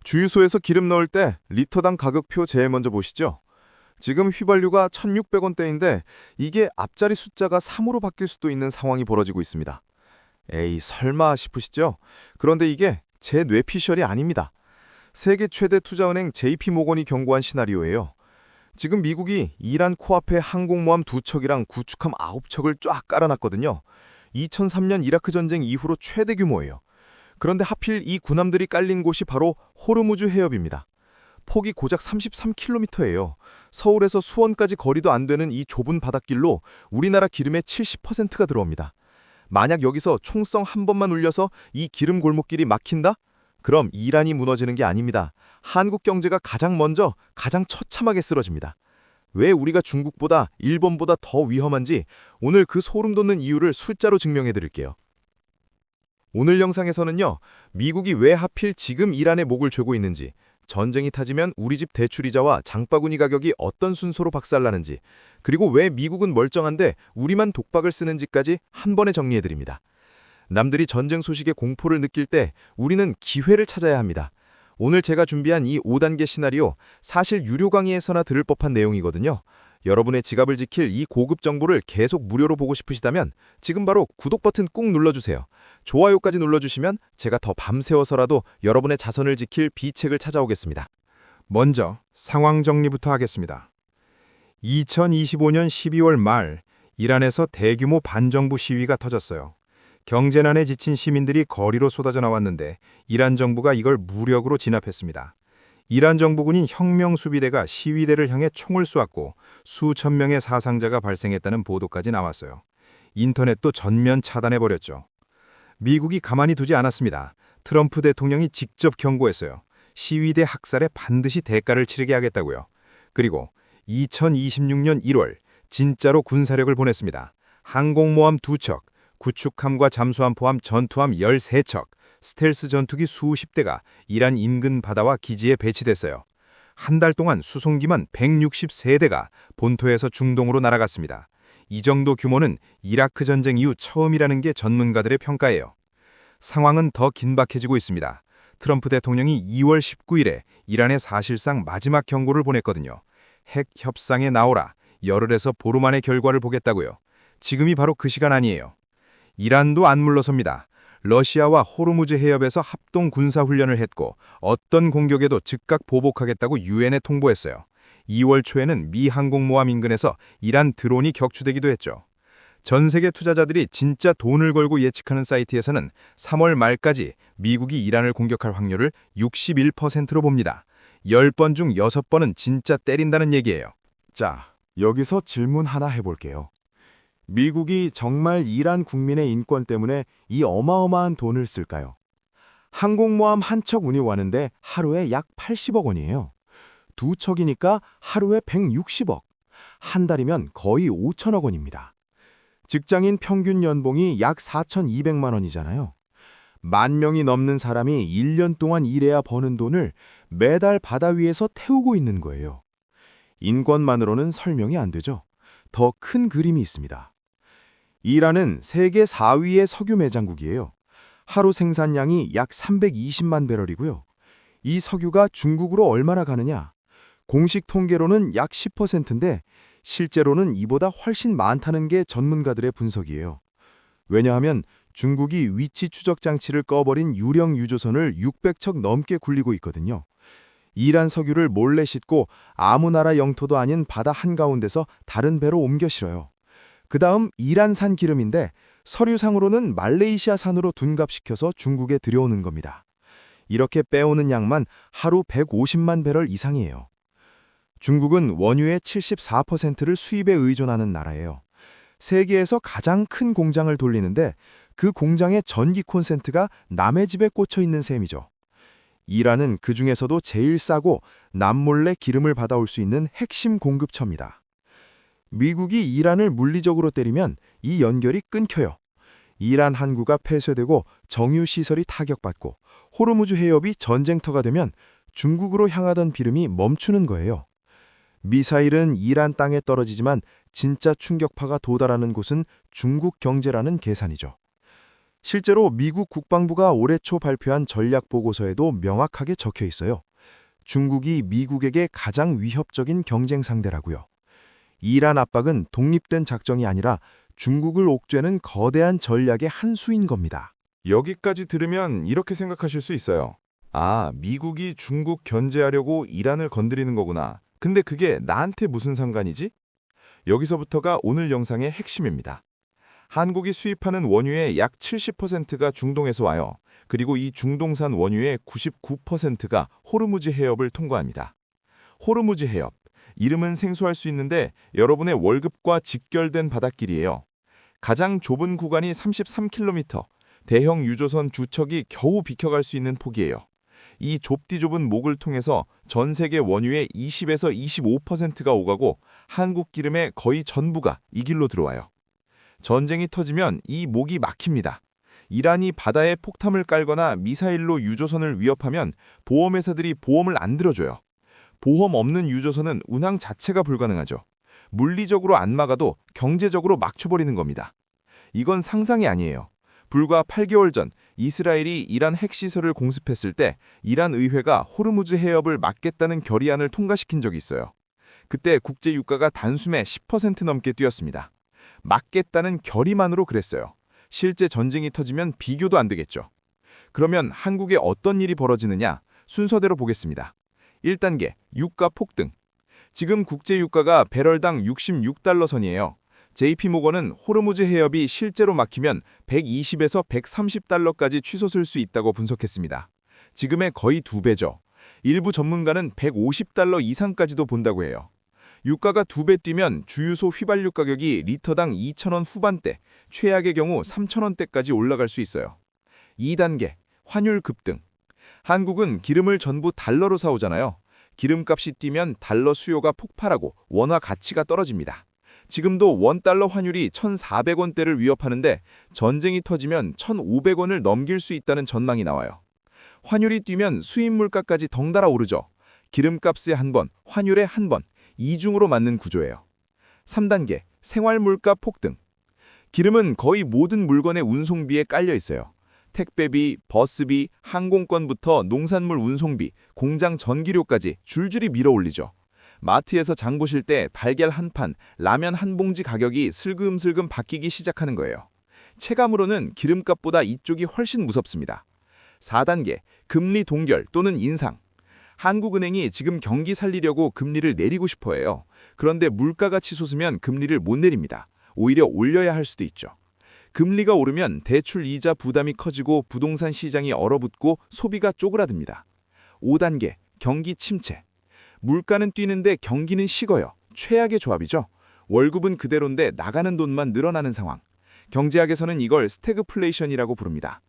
주유소에서 기름 넣을 때 리터당 가격표 제일 먼저 보시죠. 지금 휘발유가 1,600원대인데 이게 앞자리 숫자가 3으로 바뀔 수도 있는 상황이 벌어지고 있습니다. 에이, 설마 싶으시죠? 그런데 이게 제 뇌피셜이 아닙니다. 세계 최대 투자은행 JP모건이 경고한 시나리오예요. 지금 미국이 이란 코앞에 항공모함 2척이랑 구축함 9척을 쫙 깔아놨거든요. 2003년 이라크 전쟁 이후로 최대 규모예요. 그런데 하필 이 군함들이 깔린 곳이 바로 호르무즈 해협입니다. 폭이 고작 33km예요. 서울에서 수원까지 거리도 안 되는 이 좁은 바닷길로 우리나라 기름의 70%가 들어옵니다. 만약 여기서 총성 한 번만 울려서 이 기름 골목길이 막힌다? 그럼 이란이 무너지는 게 아닙니다. 한국 경제가 가장 먼저, 가장 처참하게 쓰러집니다. 왜 우리가 중국보다, 일본보다 더 위험한지 오늘 그 소름 돋는 이유를 숫자로 증명해 드릴게요. 오늘 영상에서는요, 미국이 왜 하필 지금 이란의 목을 죄고 있는지, 전쟁이 터지면 우리 집 대출이자와 장바구니 가격이 어떤 순서로 박살나는지, 그리고 왜 미국은 멀쩡한데 우리만 독박을 쓰는지까지 한 번에 정리해드립니다. 남들이 전쟁 소식에 공포를 느낄 때 우리는 기회를 찾아야 합니다. 오늘 제가 준비한 이 5단계 시나리오, 사실 유료 강의에서나 들을 법한 내용이거든요. 여러분의 지갑을 지킬 이 고급 정보를 계속 무료로 보고 싶으시다면 지금 바로 구독 버튼 꾹 눌러주세요. 좋아요까지 눌러주시면 제가 더 밤새워서라도 여러분의 자선을 지킬 비책을 찾아오겠습니다. 먼저 상황 정리부터 하겠습니다. 2025년 12월 말 이란에서 대규모 반정부 시위가 터졌어요. 경제난에 지친 시민들이 거리로 쏟아져 나왔는데 이란 정부가 이걸 무력으로 진압했습니다. 이란 정부군인 혁명수비대가 시위대를 향해 총을 쏘았고 수천 명의 사상자가 발생했다는 보도까지 나왔어요. 인터넷도 전면 차단해버렸죠. 미국이 가만히 두지 않았습니다. 트럼프 대통령이 직접 경고했어요. 시위대 학살에 반드시 대가를 치르게 하겠다고요. 그리고 2026년 1월 진짜로 군사력을 보냈습니다. 항공모함 2척, 구축함과 잠수함 포함 전투함 13척, 스텔스 전투기 수십 대가 이란 인근 바다와 기지에 배치됐어요. 한 달 동안 수송기만 163대가 본토에서 중동으로 날아갔습니다. 이 정도 규모는 이라크 전쟁 이후 처음이라는 게 전문가들의 평가예요. 상황은 더 긴박해지고 있습니다. 트럼프 대통령이 2월 19일에 이란에 사실상 마지막 경고를 보냈거든요. 핵 협상에 나오라, 열흘에서 보름 안의 결과를 보겠다고요. 지금이 바로 그 시간 아니에요. 이란도 안 물러섭니다. 러시아와 호르무즈 해협에서 합동 군사훈련을 했고 어떤 공격에도 즉각 보복하겠다고 유엔에 통보했어요. 2월 초에는 미 항공모함 인근에서 이란 드론이 격추되기도 했죠. 전 세계 투자자들이 진짜 돈을 걸고 예측하는 사이트에서는 3월 말까지 미국이 이란을 공격할 확률을 61%로 봅니다. 10번 중 6번은 진짜 때린다는 얘기예요. 자, 여기서 질문 하나 해볼게요. 미국이 정말 이란 국민의 인권 때문에 이 어마어마한 돈을 쓸까요? 항공모함 한 척 운이 와는데 하루에 약 80억 원이에요. 2척이니까 하루에 160억. 한 달이면 거의 5천억 원입니다. 직장인 평균 연봉이 약 4,200만 원이잖아요. 10,000명이 넘는 사람이 1년 동안 일해야 버는 돈을 매달 바다 위에서 태우고 있는 거예요. 인권만으로는 설명이 안 되죠. 더 큰 그림이 있습니다. 이란은 세계 4위의 석유 매장국이에요. 하루 생산량이 약 320만 배럴이고요. 이 석유가 중국으로 얼마나 가느냐? 공식 통계로는 약 10%인데 실제로는 이보다 훨씬 많다는 게 전문가들의 분석이에요. 왜냐하면 중국이 위치 추적 장치를 꺼버린 유령 유조선을 600척 넘게 굴리고 있거든요. 이란 석유를 몰래 싣고 아무 나라 영토도 아닌 바다 한가운데서 다른 배로 옮겨 실어요. 그 다음 이란산 기름인데 서류상으로는 말레이시아산으로 둔갑시켜서 중국에 들여오는 겁니다. 이렇게 빼오는 양만 하루 150만 배럴 이상이에요. 중국은 원유의 74%를 수입에 의존하는 나라예요. 세계에서 가장 큰 공장을 돌리는데 그 공장의 전기 콘센트가 남의 집에 꽂혀 있는 셈이죠. 이란은 그 중에서도 제일 싸고 남몰래 기름을 받아올 수 있는 핵심 공급처입니다. 미국이 이란을 물리적으로 때리면 이 연결이 끊겨요. 이란 항구가 폐쇄되고 정유시설이 타격받고 호르무즈 해협이 전쟁터가 되면 중국으로 향하던 비름이 멈추는 거예요. 미사일은 이란 땅에 떨어지지만 진짜 충격파가 도달하는 곳은 중국 경제라는 계산이죠. 실제로 미국 국방부가 올해 초 발표한 전략 보고서에도 명확하게 적혀 있어요. 중국이 미국에게 가장 위협적인 경쟁 상대라고요. 이란 압박은 독립된 작정이 아니라 중국을 옥죄는 거대한 전략의 한 수인 겁니다. 여기까지 들으면 이렇게 생각하실 수 있어요. 아, 미국이 중국 견제하려고 이란을 건드리는 거구나. 근데 그게 나한테 무슨 상관이지? 여기서부터가 오늘 영상의 핵심입니다. 한국이 수입하는 원유의 약 70%가 중동에서 와요. 그리고 이 중동산 원유의 99%가 호르무즈 해협을 통과합니다. 호르무즈 해협, 이름은 생소할 수 있는데 여러분의 월급과 직결된 바닷길이에요. 가장 좁은 구간이 33km, 대형 유조선 두 척이 겨우 비켜갈 수 있는 폭이에요. 이 좁디 좁은 목을 통해서 전 세계 원유의 20에서 25%가 오가고 한국 기름의 거의 전부가 이 길로 들어와요. 전쟁이 터지면 이 목이 막힙니다. 이란이 바다에 폭탄을 깔거나 미사일로 유조선을 위협하면 보험회사들이 보험을 안 들어줘요. 보험 없는 유조선은 운항 자체가 불가능하죠. 물리적으로 안 막아도 경제적으로 막혀버리는 겁니다. 이건 상상이 아니에요. 불과 8개월 전 이스라엘이 이란 핵시설을 공습했을 때 이란 의회가 호르무즈 해협을 막겠다는 결의안을 통과시킨 적이 있어요. 그때 국제 유가가 단숨에 10% 넘게 뛰었습니다. 막겠다는 결의만으로 그랬어요. 실제 전쟁이 터지면 비교도 안 되겠죠. 그러면 한국에 어떤 일이 벌어지느냐? 순서대로 보겠습니다. 1단계, 유가 폭등. 지금 국제 유가가 배럴당 66달러 선이에요. JP모건은 호르무즈 해협이 실제로 막히면 120에서 130달러까지 치솟을 수 있다고 분석했습니다. 지금의 거의 2배죠. 일부 전문가는 150달러 이상까지도 본다고 해요. 유가가 2배 뛰면 주유소 휘발유 가격이 리터당 2,000원 후반대, 최악의 경우 3,000원대까지 올라갈 수 있어요. 2단계, 환율 급등. 한국은 기름을 전부 달러로 사오잖아요. 기름값이 뛰면 달러 수요가 폭발하고 원화 가치가 떨어집니다. 지금도 원달러 환율이 1,400원대를 위협하는데 전쟁이 터지면 1,500원을 넘길 수 있다는 전망이 나와요. 환율이 뛰면 수입 물가까지 덩달아 오르죠. 기름값에 한 번, 환율에 한 번, 이중으로 맞는 구조예요. 3단계, 생활 물가 폭등. 기름은 거의 모든 물건의 운송비에 깔려 있어요. 택배비, 버스비, 항공권부터 농산물 운송비, 공장 전기료까지 줄줄이 밀어올리죠. 마트에서 장 보실 때 달걀 한 판, 라면 한 봉지 가격이 슬금슬금 바뀌기 시작하는 거예요. 체감으로는 기름값보다 이쪽이 훨씬 무섭습니다. 4단계, 금리 동결 또는 인상. 한국은행이 지금 경기 살리려고 금리를 내리고 싶어 해요. 그런데 물가가 치솟으면 금리를 못 내립니다. 오히려 올려야 할 수도 있죠. 금리가 오르면 대출 이자 부담이 커지고 부동산 시장이 얼어붙고 소비가 쪼그라듭니다. 5단계, 경기 침체. 물가는 뛰는데 경기는 식어요. 최악의 조합이죠. 월급은 그대로인데 나가는 돈만 늘어나는 상황. 경제학에서는 이걸 스태그플레이션이라고 부릅니다.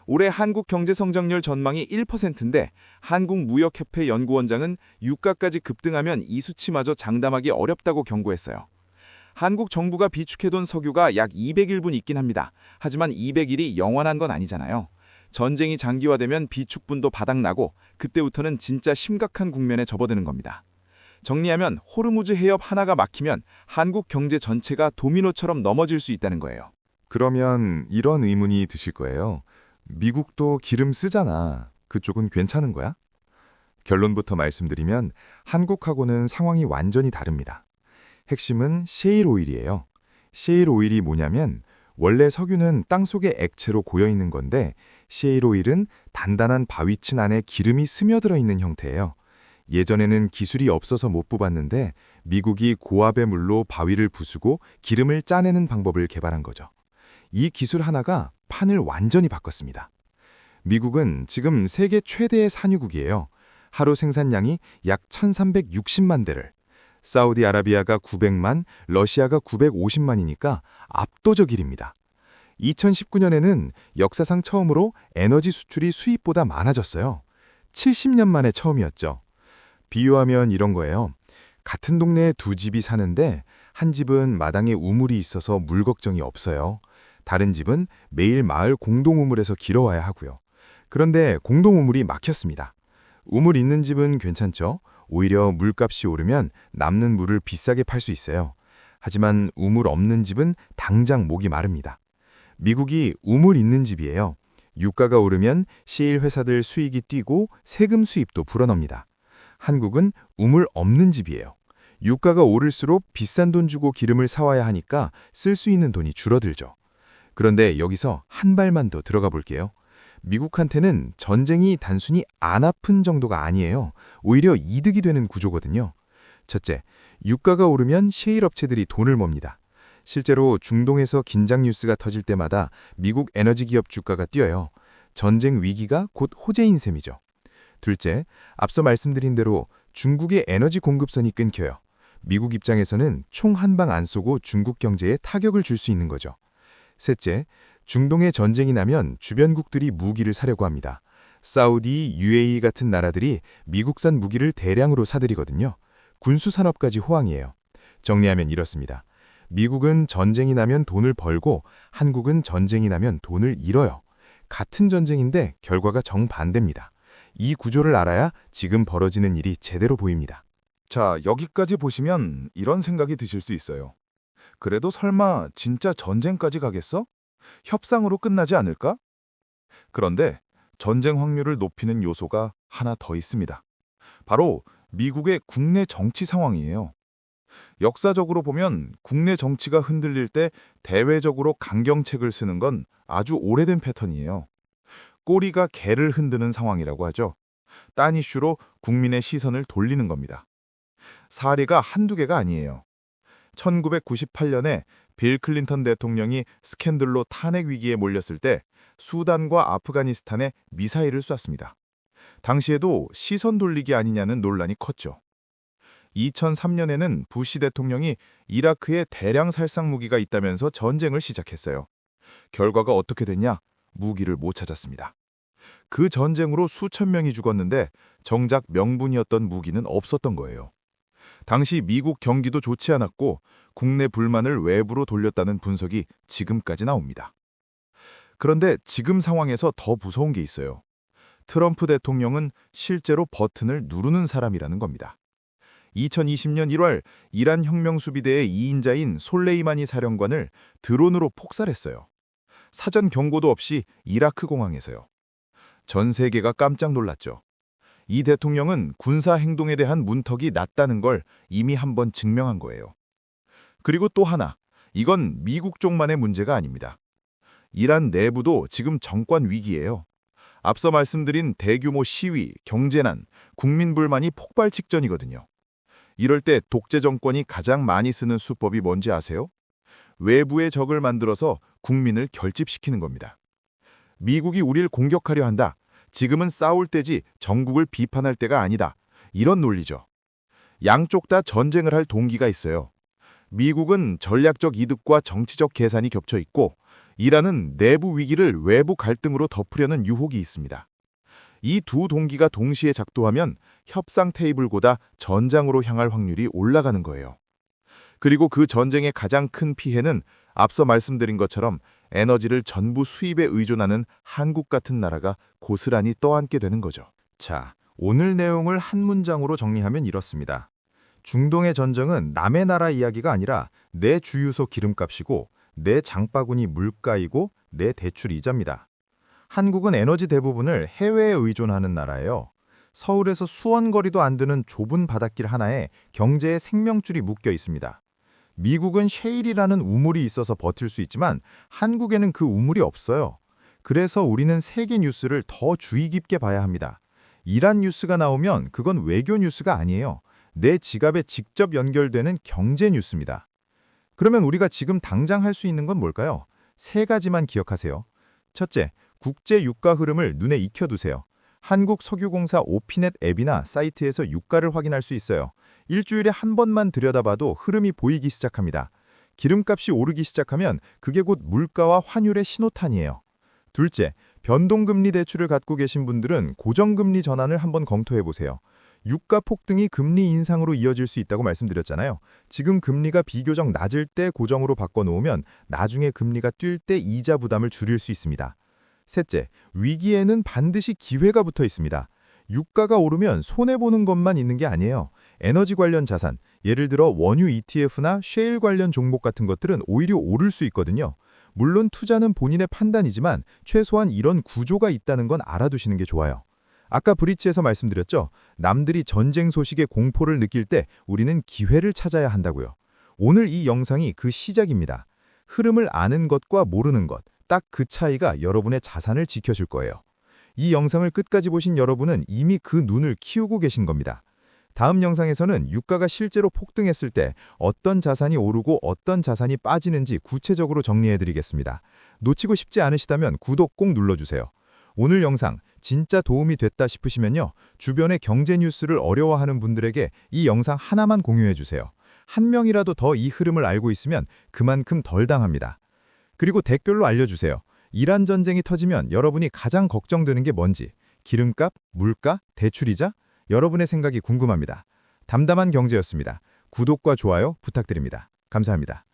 올해 한국 경제 성장률 전망이 1%인데 한국무역협회 연구원장은 유가까지 급등하면 이 수치마저 장담하기 어렵다고 경고했어요. 한국 정부가 비축해둔 석유가 약 200일분 있긴 합니다. 하지만 200일이 영원한 건 아니잖아요. 전쟁이 장기화되면 비축분도 바닥나고 그때부터는 진짜 심각한 국면에 접어드는 겁니다. 정리하면 호르무즈 해협 하나가 막히면 한국 경제 전체가 도미노처럼 넘어질 수 있다는 거예요. 그러면 이런 의문이 드실 거예요. 미국도 기름 쓰잖아. 그쪽은 괜찮은 거야? 결론부터 말씀드리면 한국하고는 상황이 완전히 다릅니다. 핵심은 셰일 오일이에요. 셰일 오일이 뭐냐면 원래 석유는 땅속에 액체로 고여있는 건데 셰일 오일은 단단한 바위층 안에 기름이 스며들어 있는 형태예요. 예전에는 기술이 없어서 못 뽑았는데 미국이 고압의 물로 바위를 부수고 기름을 짜내는 방법을 개발한 거죠. 이 기술 하나가 판을 완전히 바꿨습니다. 미국은 지금 세계 최대의 산유국이에요. 하루 생산량이 약 1,360만 대를. 사우디아라비아가 900만, 러시아가 950만이니까 압도적 1위입니다. 2019년에는 역사상 처음으로 에너지 수출이 수입보다 많아졌어요. 70년 만에 처음이었죠. 비유하면 이런 거예요. 같은 동네에 두 집이 사는데 한 집은 마당에 우물이 있어서 물 걱정이 없어요. 다른 집은 매일 마을 공동우물에서 길어와야 하고요. 그런데 공동우물이 막혔습니다. 우물 있는 집은 괜찮죠. 오히려 물값이 오르면 남는 물을 비싸게 팔 수 있어요. 하지만 우물 없는 집은 당장 목이 마릅니다. 미국이 우물 있는 집이에요. 유가가 오르면 시일 회사들 수익이 뛰고 세금 수입도 불어납니다. 한국은 우물 없는 집이에요. 유가가 오를수록 비싼 돈 주고 기름을 사와야 하니까 쓸 수 있는 돈이 줄어들죠. 그런데 여기서 한 발만 더 들어가 볼게요. 미국한테는 전쟁이 단순히 안 아픈 정도가 아니에요. 오히려 이득이 되는 구조거든요. 첫째, 유가가 오르면 셰일 업체들이 돈을 멉니다. 실제로 중동에서 긴장 뉴스가 터질 때마다 미국 에너지 기업 주가가 뛰어요. 전쟁 위기가 곧 호재인 셈이죠. 둘째, 앞서 말씀드린 대로 중국의 에너지 공급선이 끊겨요. 미국 입장에서는 총 한 방 안 쏘고 중국 경제에 타격을 줄 수 있는 거죠. 셋째, 중동에 전쟁이 나면 주변국들이 무기를 사려고 합니다. 사우디, UAE 같은 나라들이 미국산 무기를 대량으로 사들이거든요. 군수산업까지 호황이에요. 정리하면 이렇습니다. 미국은 전쟁이 나면 돈을 벌고 한국은 전쟁이 나면 돈을 잃어요. 같은 전쟁인데 결과가 정반대입니다. 이 구조를 알아야 지금 벌어지는 일이 제대로 보입니다. 자, 여기까지 보시면 이런 생각이 드실 수 있어요. 그래도 설마 진짜 전쟁까지 가겠어? 협상으로 끝나지 않을까? 그런데 전쟁 확률을 높이는 요소가 하나 더 있습니다. 바로 미국의 국내 정치 상황이에요. 역사적으로 보면 국내 정치가 흔들릴 때 대외적으로 강경책을 쓰는 건 아주 오래된 패턴이에요. 꼬리가 개를 흔드는 상황이라고 하죠. 딴 이슈로 국민의 시선을 돌리는 겁니다. 사례가 한두 개가 아니에요. 1998년에 빌 클린턴 대통령이 스캔들로 탄핵 위기에 몰렸을 때 수단과 아프가니스탄에 미사일을 쐈습니다. 당시에도 시선 돌리기 아니냐는 논란이 컸죠. 2003년에는 부시 대통령이 이라크에 대량 살상 무기가 있다면서 전쟁을 시작했어요. 결과가 어떻게 됐냐? 무기를 못 찾았습니다. 그 전쟁으로 수천 명이 죽었는데 정작 명분이었던 무기는 없었던 거예요. 당시 미국 경기도 좋지 않았고 국내 불만을 외부로 돌렸다는 분석이 지금까지 나옵니다. 그런데 지금 상황에서 더 무서운 게 있어요. 트럼프 대통령은 실제로 버튼을 누르는 사람이라는 겁니다. 2020년 1월 이란 혁명수비대의 2인자인 솔레이마니 사령관을 드론으로 폭살했어요. 사전 경고도 없이 이라크 공항에서요. 전 세계가 깜짝 놀랐죠. 이 대통령은 군사 행동에 대한 문턱이 낮다는 걸 이미 한번 증명한 거예요. 그리고 또 하나, 이건 미국 쪽만의 문제가 아닙니다. 이란 내부도 지금 정권 위기예요. 앞서 말씀드린 대규모 시위, 경제난, 국민 불만이 폭발 직전이거든요. 이럴 때 독재 정권이 가장 많이 쓰는 수법이 뭔지 아세요? 외부의 적을 만들어서 국민을 결집시키는 겁니다. 미국이 우리를 공격하려 한다. 지금은 싸울 때지 정국을 비판할 때가 아니다. 이런 논리죠. 양쪽 다 전쟁을 할 동기가 있어요. 미국은 전략적 이득과 정치적 계산이 겹쳐 있고 이란은 내부 위기를 외부 갈등으로 덮으려는 유혹이 있습니다. 이 두 동기가 동시에 작동하면 협상 테이블보다 전장으로 향할 확률이 올라가는 거예요. 그리고 그 전쟁의 가장 큰 피해는 앞서 말씀드린 것처럼 에너지를 전부 수입에 의존하는 한국 같은 나라가 고스란히 떠안게 되는 거죠. 자, 오늘 내용을 한 문장으로 정리하면 이렇습니다. 중동의 전쟁은 남의 나라 이야기가 아니라 내 주유소 기름값이고 내 장바구니 물가이고 내 대출 이자입니다. 한국은 에너지 대부분을 해외에 의존하는 나라예요. 서울에서 수원거리도 안 드는 좁은 바닷길 하나에 경제의 생명줄이 묶여 있습니다. 미국은 셰일이라는 우물이 있어서 버틸 수 있지만 한국에는 그 우물이 없어요. 그래서 우리는 세계 뉴스를 더 주의 깊게 봐야 합니다. 이란 뉴스가 나오면 그건 외교 뉴스가 아니에요. 내 지갑에 직접 연결되는 경제 뉴스입니다. 그러면 우리가 지금 당장 할 수 있는 건 뭘까요? 세 가지만 기억하세요. 첫째, 국제 유가 흐름을 눈에 익혀두세요. 한국석유공사 오피넷 앱이나 사이트에서 유가를 확인할 수 있어요. 일주일에 한 번만 들여다봐도 흐름이 보이기 시작합니다. 기름값이 오르기 시작하면 그게 곧 물가와 환율의 신호탄이에요. 둘째, 변동금리 대출을 갖고 계신 분들은 고정금리 전환을 한번 검토해보세요. 유가 폭등이 금리 인상으로 이어질 수 있다고 말씀드렸잖아요. 지금 금리가 비교적 낮을 때 고정으로 바꿔놓으면 나중에 금리가 뛸 때 이자 부담을 줄일 수 있습니다. 셋째, 위기에는 반드시 기회가 붙어 있습니다. 유가가 오르면 손해보는 것만 있는 게 아니에요. 에너지 관련 자산, 예를 들어 원유 ETF나 셰일 관련 종목 같은 것들은 오히려 오를 수 있거든요. 물론 투자는 본인의 판단이지만 최소한 이런 구조가 있다는 건 알아두시는 게 좋아요. 아까 브릿지에서 말씀드렸죠. 남들이 전쟁 소식에 공포를 느낄 때 우리는 기회를 찾아야 한다고요. 오늘 이 영상이 그 시작입니다. 흐름을 아는 것과 모르는 것, 딱 그 차이가 여러분의 자산을 지켜줄 거예요. 이 영상을 끝까지 보신 여러분은 이미 그 눈을 키우고 계신 겁니다. 다음 영상에서는 유가가 실제로 폭등했을 때 어떤 자산이 오르고 어떤 자산이 빠지는지 구체적으로 정리해드리겠습니다. 놓치고 싶지 않으시다면 구독 꼭 눌러주세요. 오늘 영상 진짜 도움이 됐다 싶으시면요. 주변의 경제 뉴스를 어려워하는 분들에게 이 영상 하나만 공유해주세요. 한 명이라도 더 이 흐름을 알고 있으면 그만큼 덜 당합니다. 그리고 댓글로 알려주세요. 이란 전쟁이 터지면 여러분이 가장 걱정되는 게 뭔지, 기름값, 물가, 대출이자? 여러분의 생각이 궁금합니다. 담담한 경제였습니다. 구독과 좋아요 부탁드립니다. 감사합니다.